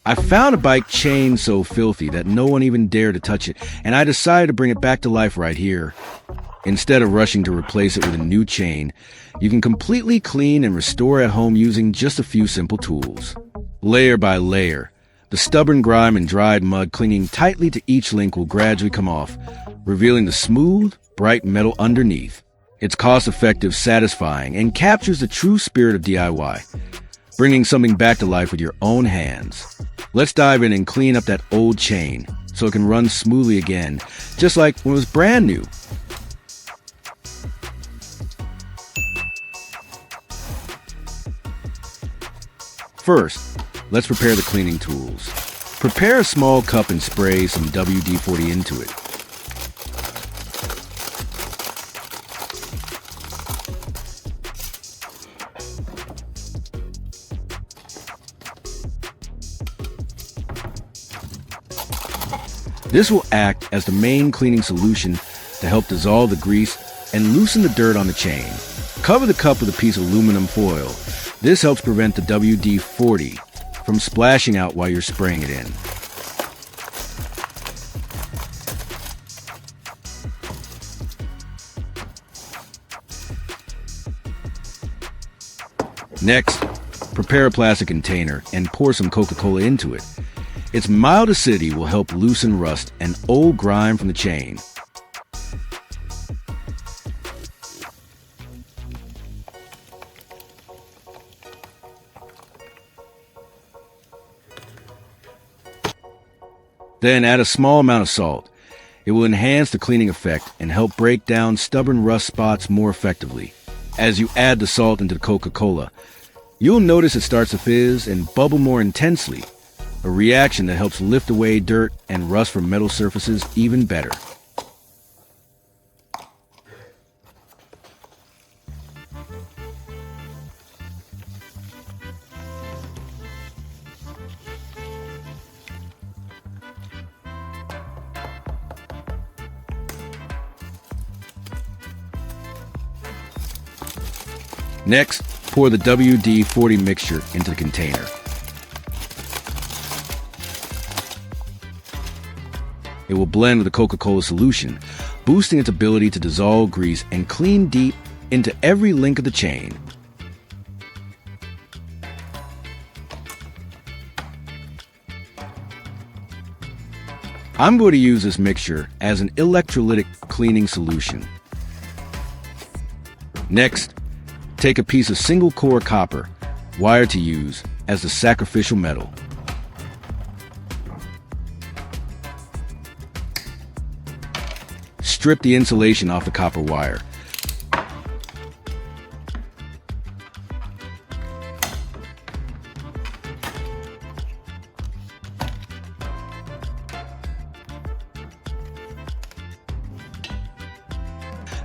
I found a bike chain so filthy that no one even dared to touch it, and I decided to bring it back to life right here. Instead of rushing to replace it with a new chain, you can completely clean and restore at home using just a few simple tools. Layer by layer, the stubborn grime and dried mud clinging tightly to each link will gradually come off, revealing the smooth, bright metal underneath. It's cost-effective, satisfying, and captures the true spirit of DIY, bringing something back to life with your own hands. Let's dive in and clean up that old chain so it can run smoothly again, just like when it was brand new. First, let's prepare the cleaning tools. Prepare a small cup and spray some WD-40 into it. This will act as the main cleaning solution to help dissolve the grease and loosen the dirt on the chain. Cover the cup with a piece of aluminum foil. This helps prevent the WD-40 from splashing out while you're spraying it in. Next, prepare a plastic container and pour some Coca-Cola into it. Its mild acidity will help loosen rust and old grime from the chain. Then add a small amount of salt. It will enhance the cleaning effect and help break down stubborn rust spots more effectively. As you add the salt into the Coca-Cola, you'll notice it starts to fizz and bubble more intensely, a reaction that helps lift away dirt and rust from metal surfaces even better. Next, pour the WD-40 mixture into the container. It will blend with the Coca-Cola solution, boosting its ability to dissolve grease and clean deep into every link of the chain. I'm going to use this mixture as an electrolytic cleaning solution. Next, take a piece of single-core copper, wire to use as the sacrificial metal. Strip the insulation off the copper wire.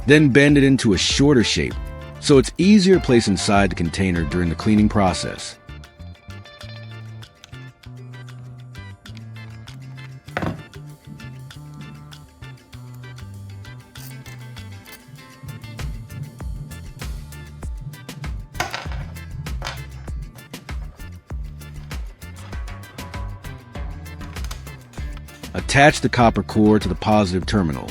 Then bend it into a shorter shape, so it's easier to place inside the container during the cleaning process. Attach the copper core to the positive terminal.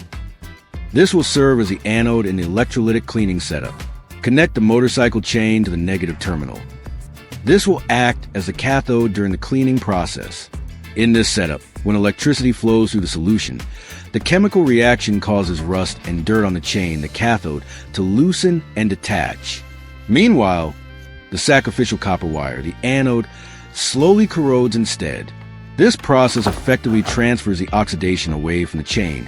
This will serve as the anode in the electrolytic cleaning setup. Connect the motorcycle chain to the negative terminal. This will act as the cathode during the cleaning process. In this setup, when electricity flows through the solution, the chemical reaction causes rust and dirt on the chain, the cathode, to loosen and detach. Meanwhile, the sacrificial copper wire, the anode, slowly corrodes instead. This process effectively transfers the oxidation away from the chain,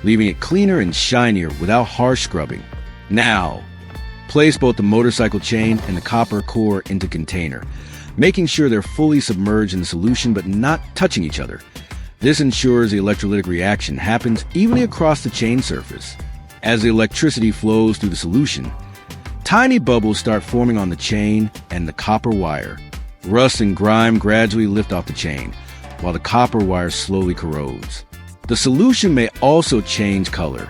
leaving it cleaner and shinier without harsh scrubbing. Now, place both the motorcycle chain and the copper core into the container, making sure they're fully submerged in the solution but not touching each other. This ensures the electrolytic reaction happens evenly across the chain surface. As the electricity flows through the solution, tiny bubbles start forming on the chain and the copper wire. Rust and grime gradually lift off the chain, while the copper wire slowly corrodes. The solution may also change color,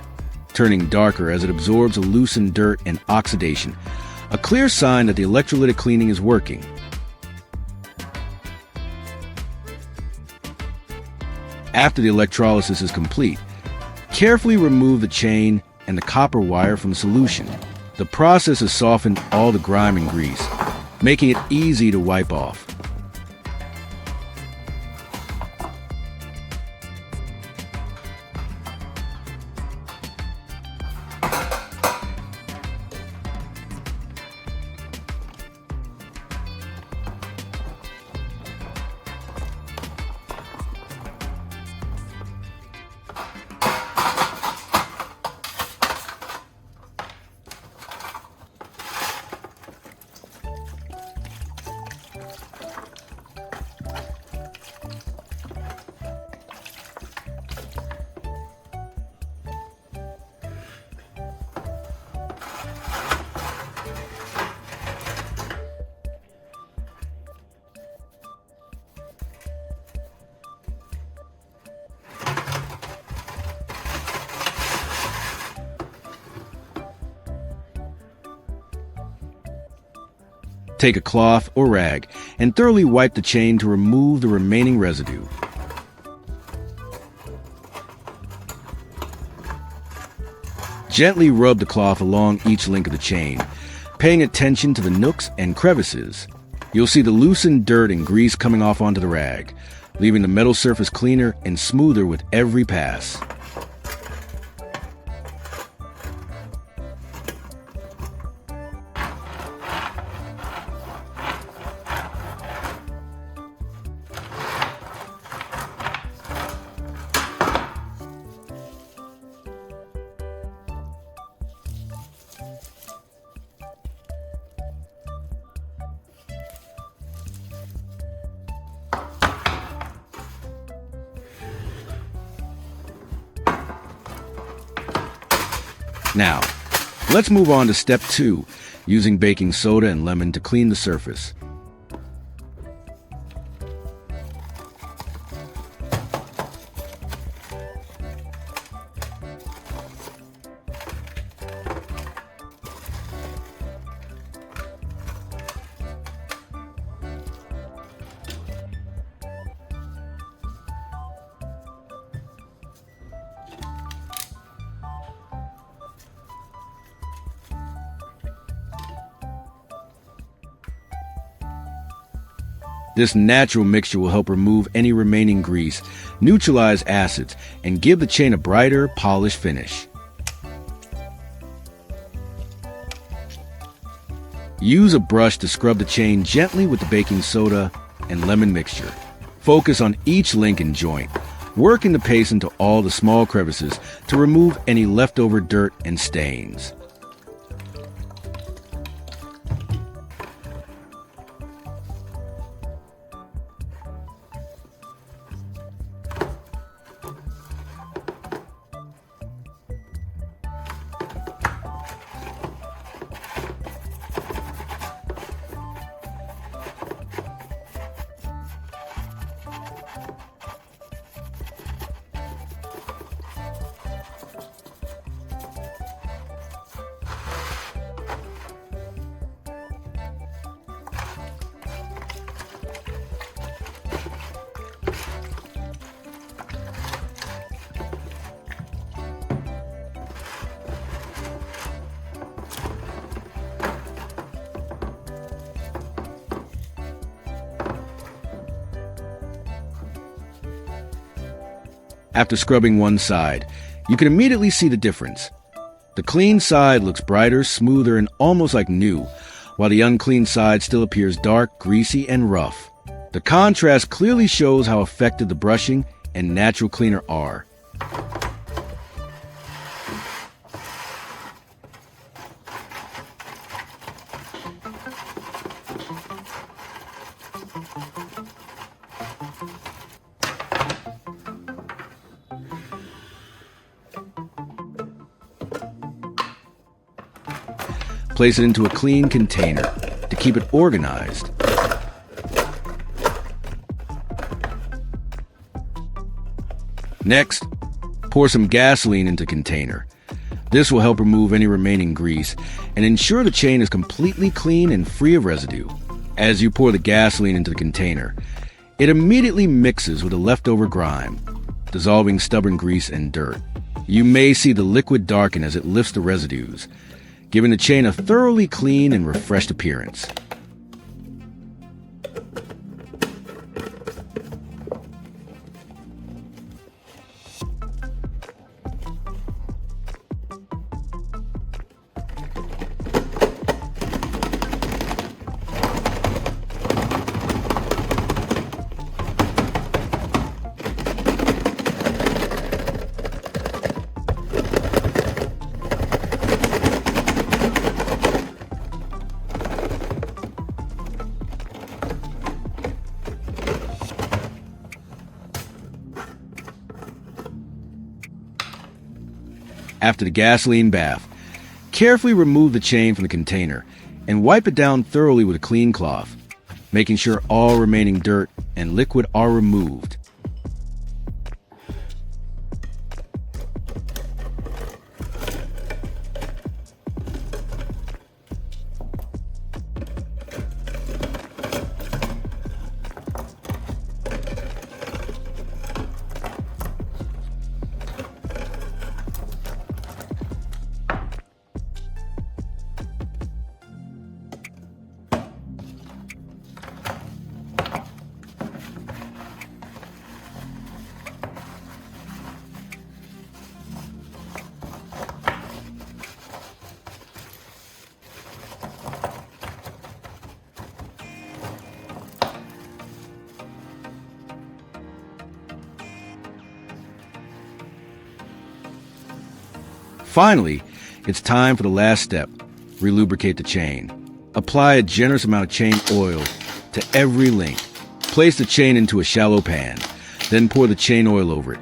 turning darker as it absorbs the loosened dirt and oxidation, a clear sign that the electrolytic cleaning is working. After the electrolysis is complete, carefully remove the chain and the copper wire from the solution. The process has softened all the grime and grease, making it easy to wipe off. Take a cloth or rag and thoroughly wipe the chain to remove the remaining residue. Gently rub the cloth along each link of the chain, paying attention to the nooks and crevices. You'll see the loosened dirt and grease coming off onto the rag, leaving the metal surface cleaner and smoother with every pass. Now, let's move on to step 2, using baking soda and lemon to clean the surface. This natural mixture will help remove any remaining grease, neutralize acids, and give the chain a brighter, polished finish. Use a brush to scrub the chain gently with the baking soda and lemon mixture. Focus on each link and joint, working the paste into all the small crevices to remove any leftover dirt and stains. After scrubbing one side, you can immediately see the difference. The clean side looks brighter, smoother, and almost like new, while the unclean side still appears dark, greasy, and rough. The contrast clearly shows how effective the brushing and natural cleaner are. Place it into a clean container to keep it organized. Next, pour some gasoline into the container. This will help remove any remaining grease and ensure the chain is completely clean and free of residue. As you pour the gasoline into the container, it immediately mixes with the leftover grime. dissolving stubborn grease and dirt. You may see the liquid darken as it lifts the residues, giving the chain a thoroughly clean and refreshed appearance. After the gasoline bath, carefully remove the chain from the container and wipe it down thoroughly with a clean cloth, making sure all remaining dirt and liquid are removed. Finally, it's time for the last step, relubricate the chain. Apply a generous amount of chain oil to every link. Place the chain into a shallow pan, then pour the chain oil over it.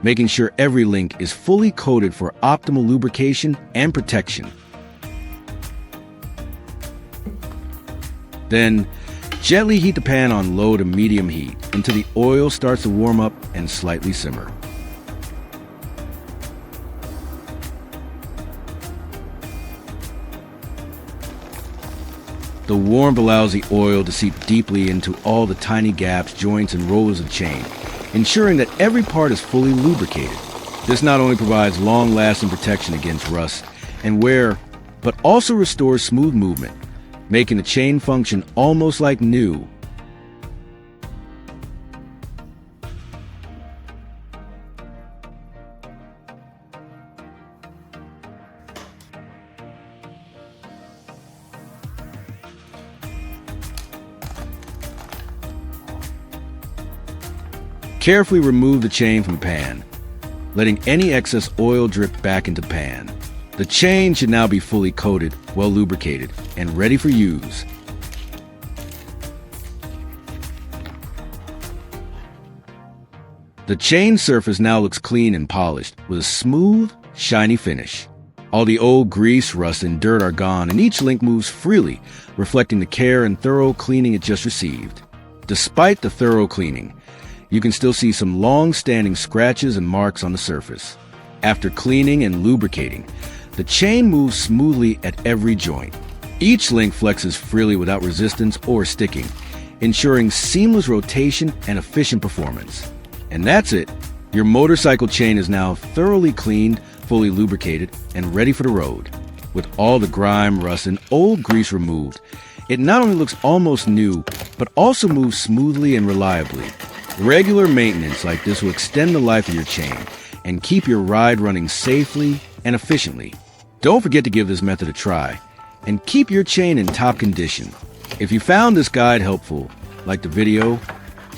Making sure every link is fully coated for optimal lubrication and protection. Then, gently heat the pan on low to medium heat until the oil starts to warm up and slightly simmer. The warmth allows the oil to seep deeply into all the tiny gaps, joints, and rollers of chain, ensuring that every part is fully lubricated. This not only provides long-lasting protection against rust and wear, but also restores smooth movement, making the chain function almost like new. Carefully remove the chain from the pan, letting any excess oil drip back into the pan. The chain should now be fully coated, well lubricated, and ready for use. The chain surface now looks clean and polished, with a smooth, shiny finish. All the old grease, rust, and dirt are gone, and each link moves freely, reflecting the care and thorough cleaning it just received. Despite the thorough cleaning, you can still see some long-standing scratches and marks on the surface. After cleaning and lubricating, the chain moves smoothly at every joint. Each link flexes freely without resistance or sticking, ensuring seamless rotation and efficient performance. And that's it. Your motorcycle chain is now thoroughly cleaned, fully lubricated, and ready for the road. With all the grime, rust, and old grease removed, it not only looks almost new, but also moves smoothly and reliably. Regular maintenance like this will extend the life of your chain and keep your ride running safely and efficiently. Don't forget to give this method a try and keep your chain in top condition. If you found this guide helpful, like the video,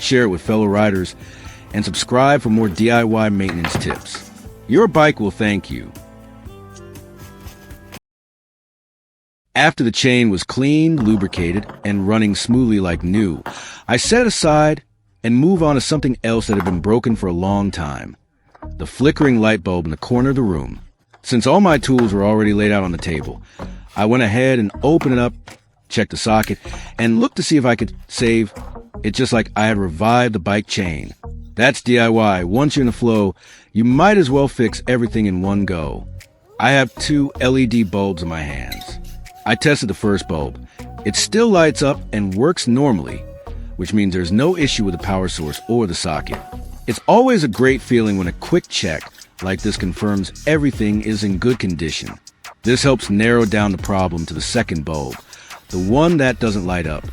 share it with fellow riders, and subscribe for more DIY maintenance tips. Your bike will thank you. After the chain was cleaned, lubricated, and running smoothly like new, I set it aside and move on to something else that had been broken for a long time. The flickering light bulb in the corner of the room. Since all my tools were already laid out on the table, I went ahead and opened it up, checked the socket, and looked to see if I could save it just like I had revived the bike chain. That's DIY. Once you're in the flow, You might as well fix everything in one go. I have 2 LED bulbs in my hands. I tested the first bulb. It still lights up and works normally, which means there's no issue with the power source or the socket. It's always a great feeling when a quick check like this confirms everything is in good condition. This helps narrow down the problem to the second bulb, the one that doesn't light up.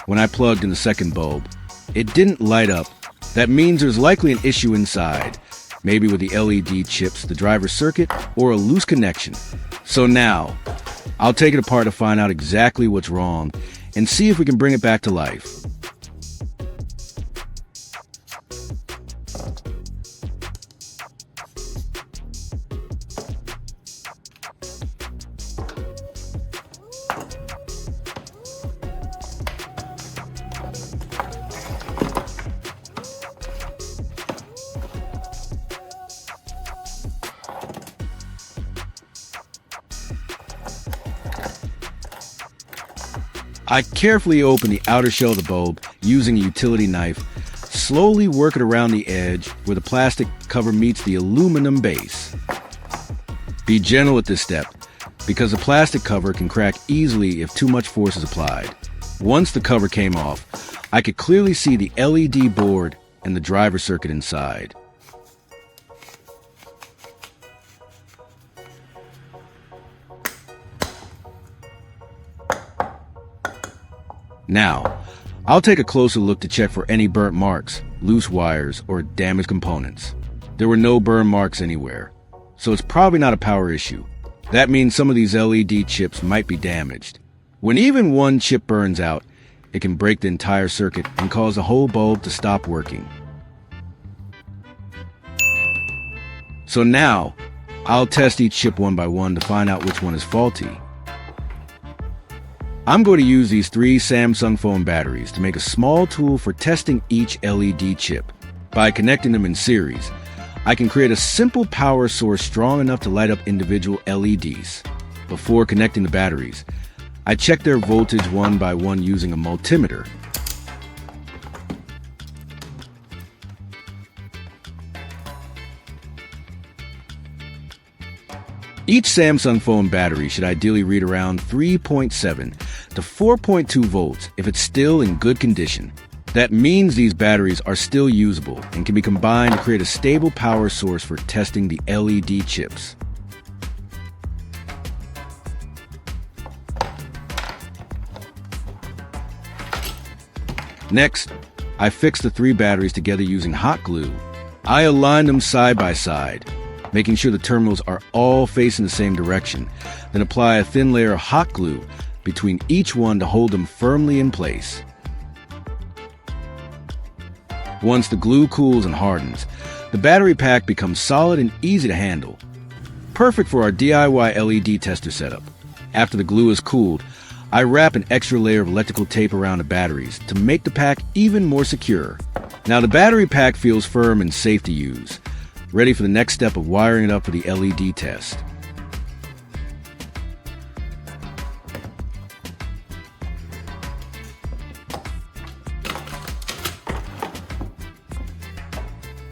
When I plugged in the second bulb, it didn't light up. That means there's likely an issue inside, maybe with the LED chips, the driver circuit, or a loose connection. So now, I'll take it apart to find out exactly what's wrong and see if we can bring it back to life. I carefully open the outer shell of the bulb using a utility knife, slowly work it around the edge where the plastic cover meets the aluminum base. Be gentle at this step, because the plastic cover can crack easily if too much force is applied. Once the cover came off, I could clearly see the LED board and the driver circuit inside. Now, I'll take a closer look to check for any burnt marks, loose wires, or damaged components. There were no burn marks anywhere, so it's probably not a power issue. That means some of these LED chips might be damaged. When even one chip burns out, it can break the entire circuit and cause the whole bulb to stop working. So now, I'll test each chip one by one to find out which one is faulty. I'm going to use these 3 Samsung phone batteries to make a small tool for testing each LED chip. By connecting them in series, I can create a simple power source strong enough to light up individual LEDs. Before connecting the batteries, I check their voltage one by one using a multimeter. Each Samsung phone battery should ideally read around 3.7 to 4.2 volts if it's still in good condition. That means these batteries are still usable and can be combined to create a stable power source for testing the LED chips. Next, I fix the 3 batteries together using hot glue. I align them side by side, making sure the terminals are all facing the same direction, then apply a thin layer of hot glue between each one to hold them firmly in place. Once the glue cools and hardens, the battery pack becomes solid and easy to handle. Perfect for our DIY LED tester setup. After the glue is cooled, I wrap an extra layer of electrical tape around the batteries to make the pack even more secure. Now the battery pack feels firm and safe to use, ready for the next step of wiring it up for the LED test.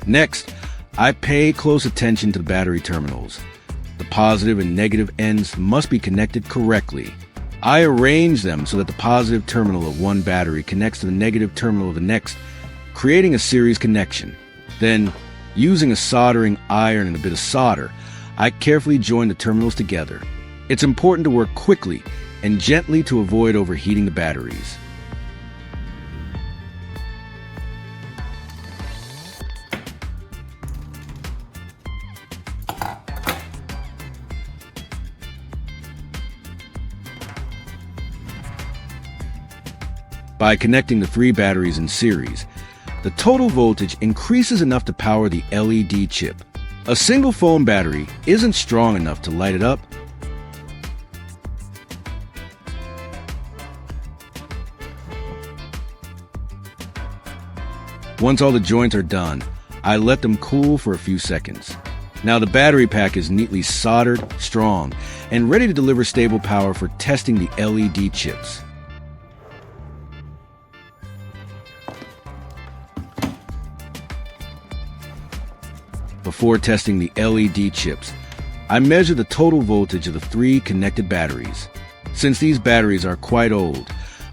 Next, I pay close attention to the battery terminals. The positive and negative ends must be connected correctly. I arrange them so that the positive terminal of one battery connects to the negative terminal of the next, creating a series connection. Then, using a soldering iron and a bit of solder, I carefully join the terminals together. It's important to work quickly and gently to avoid overheating the batteries. By connecting the 3 batteries in series, the total voltage increases enough to power the LED chip. A single phone battery isn't strong enough to light it up. Once all the joints are done, I let them cool for a few seconds. Now the battery pack is neatly soldered, strong, and ready to deliver stable power for testing the LED chips. Before testing the LED chips, I measure the total voltage of the 3 connected batteries. Since these batteries are quite old,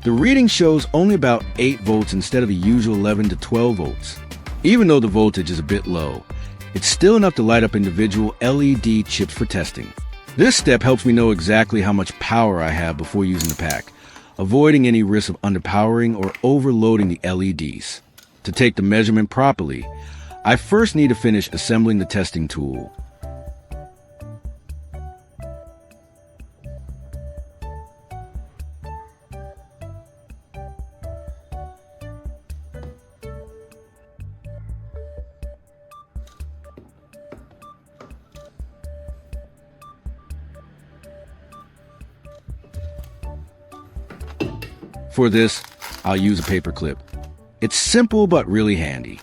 the reading shows only about 8 volts instead of the usual 11 to 12 volts. Even though the voltage is a bit low, it's still enough to light up individual LED chips for testing. This step helps me know exactly how much power I have before using the pack, avoiding any risk of underpowering or overloading the LEDs. To take the measurement properly, I first need to finish assembling the testing tool. For this, I'll use a paper clip. It's simple but really handy.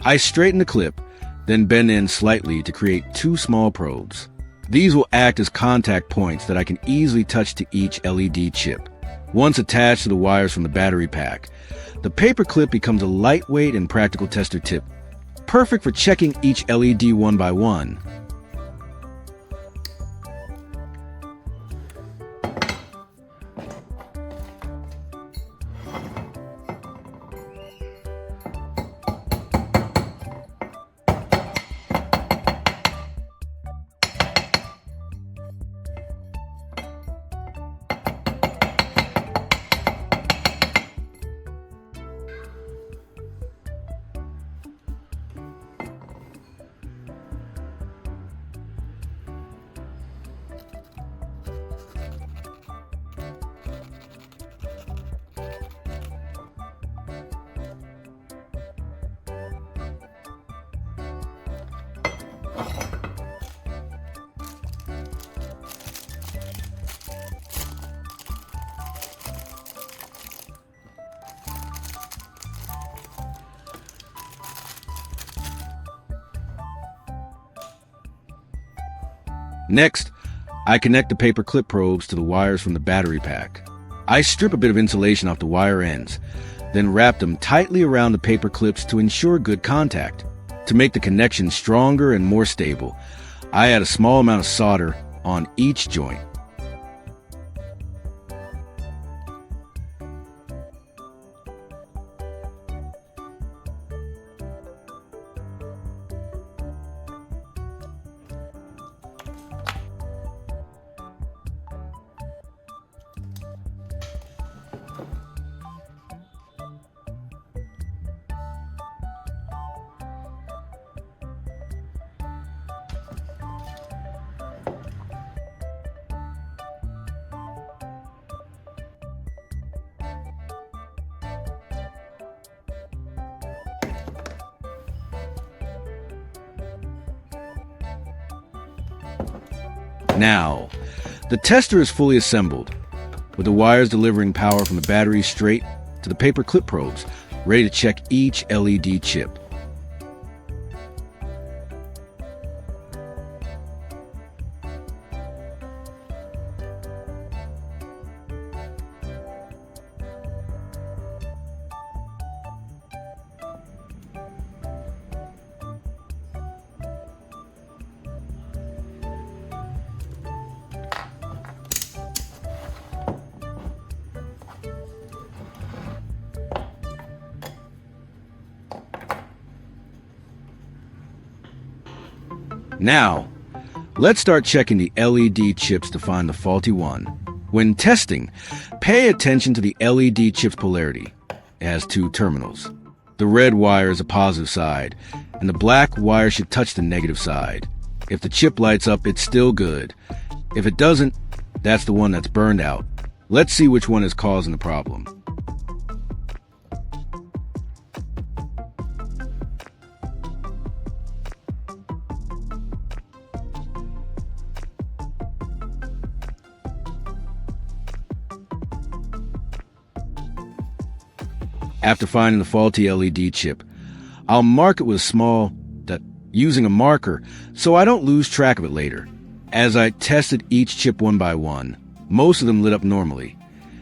I straighten the clip, then bend in slightly to create 2 small probes. These will act as contact points that I can easily touch to each LED chip. Once attached to the wires from the battery pack, the paper clip becomes a lightweight and practical tester tip, perfect for checking each LED one by one. Next, I connect the paper clip probes to the wires from the battery pack. I strip a bit of insulation off the wire ends, then wrap them tightly around the paper clips to ensure good contact. To make the connection stronger and more stable, I add a small amount of solder on each joint. Now, the tester is fully assembled, with the wires delivering power from the battery straight to the paper clip probes, ready to check each LED chip. Now, let's start checking the LED chips to find the faulty one. When testing, pay attention to the LED chip's polarity. It has 2 terminals. The red wire is a positive side, and the black wire should touch the negative side. If the chip lights up, it's still good. If it doesn't, that's the one that's burned out. Let's see which one is causing the problem. After finding the faulty LED chip, I'll mark it with a small using a marker so I don't lose track of it later. As I tested each chip one by one, most of them lit up normally,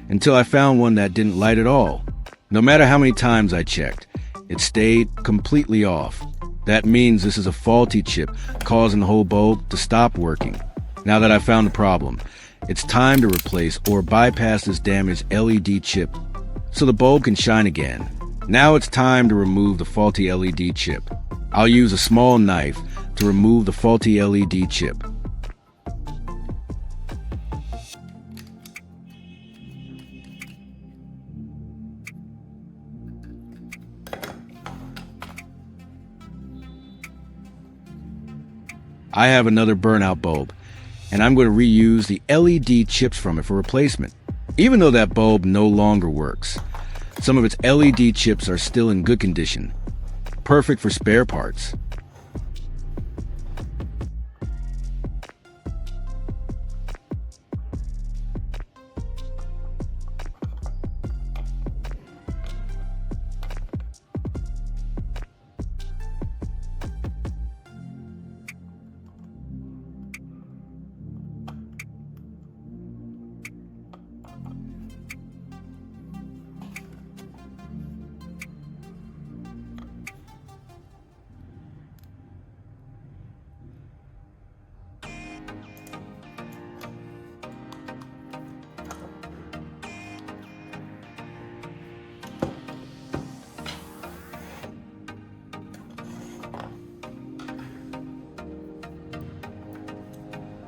until I found one that didn't light at all. No matter how many times I checked, it stayed completely off. That means this is a faulty chip, causing the whole bulb to stop working. Now that I've found the problem, it's time to replace or bypass this damaged LED chip so the bulb can shine again. Now it's time to remove the faulty LED chip. I'll use a small knife to remove the faulty LED chip. I have another burnout bulb, and I'm going to reuse the LED chips from it for replacement. Even though that bulb no longer works, some of its LED chips are still in good condition, perfect for spare parts.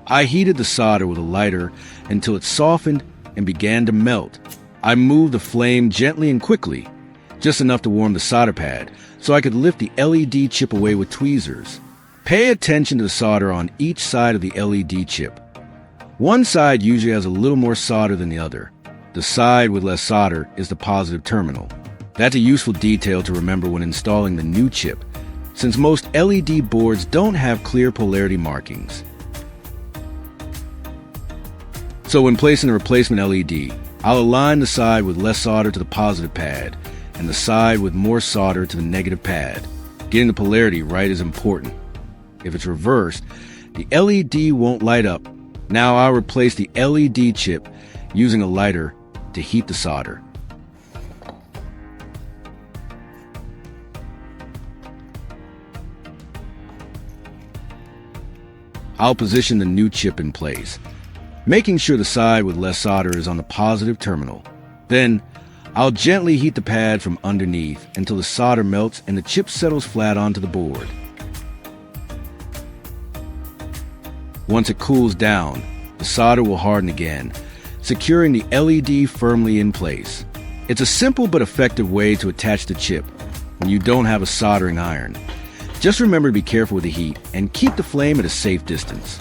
I heated the solder with a lighter until it softened and began to melt. I moved the flame gently and quickly, just enough to warm the solder pad, so I could lift the LED chip away with tweezers. Pay attention to the solder on each side of the LED chip. One side usually has a little more solder than the other. The side with less solder is the positive terminal. That's a useful detail to remember when installing the new chip, since most LED boards don't have clear polarity markings. So when placing the replacement LED, I'll align the side with less solder to the positive pad and the side with more solder to the negative pad. Getting the polarity right is important. If it's reversed, the LED won't light up. Now I'll replace the LED chip using a lighter to heat the solder. I'll position the new chip in place, making sure the side with less solder is on the positive terminal. Then, I'll gently heat the pad from underneath until the solder melts and the chip settles flat onto the board. Once it cools down, the solder will harden again, securing the LED firmly in place. It's a simple but effective way to attach the chip when you don't have a soldering iron. Just remember to be careful with the heat and keep the flame at a safe distance.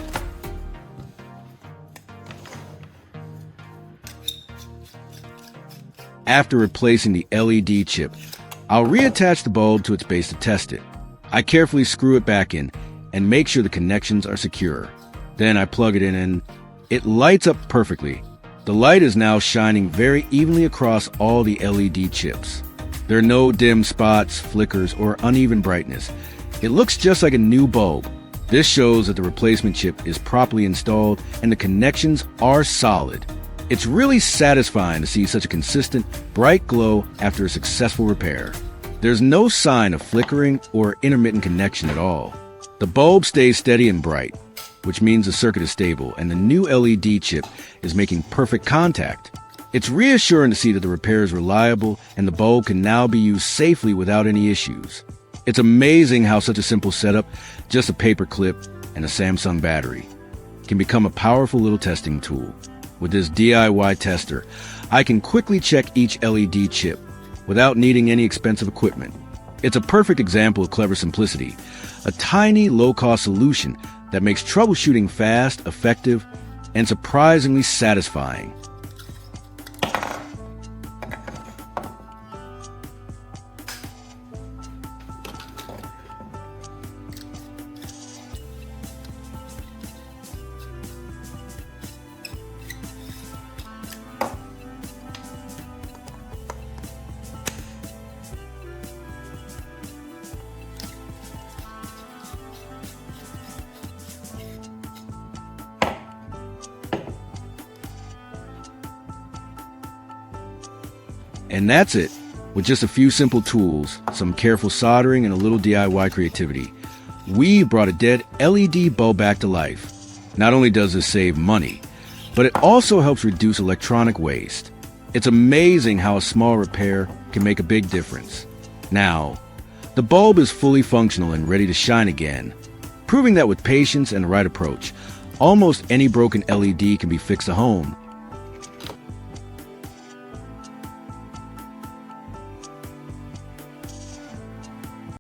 After replacing the LED chip, I'll reattach the bulb to its base to test it. I carefully screw it back in and make sure the connections are secure. Then I plug it in and it lights up perfectly. The light is now shining very evenly across all the LED chips. There are no dim spots, flickers, or uneven brightness. It looks just like a new bulb. This shows that the replacement chip is properly installed and the connections are solid. It's really satisfying to see such a consistent, bright glow after a successful repair. There's no sign of flickering or intermittent connection at all. The bulb stays steady and bright, which means the circuit is stable and the new LED chip is making perfect contact. It's reassuring to see that the repair is reliable and the bulb can now be used safely without any issues. It's amazing how such a simple setup, just a paper clip and a Samsung battery, can become a powerful little testing tool. With this DIY tester, I can quickly check each LED chip without needing any expensive equipment. It's a perfect example of clever simplicity, a tiny, low-cost solution that makes troubleshooting fast, effective, and surprisingly satisfying. And that's it. With just a few simple tools, some careful soldering, and a little DIY creativity, we brought a dead LED bulb back to life. Not only does this save money, but it also helps reduce electronic waste. It's amazing how a small repair can make a big difference. Now, the bulb is fully functional and ready to shine again, proving that with patience and the right approach, almost any broken LED can be fixed at home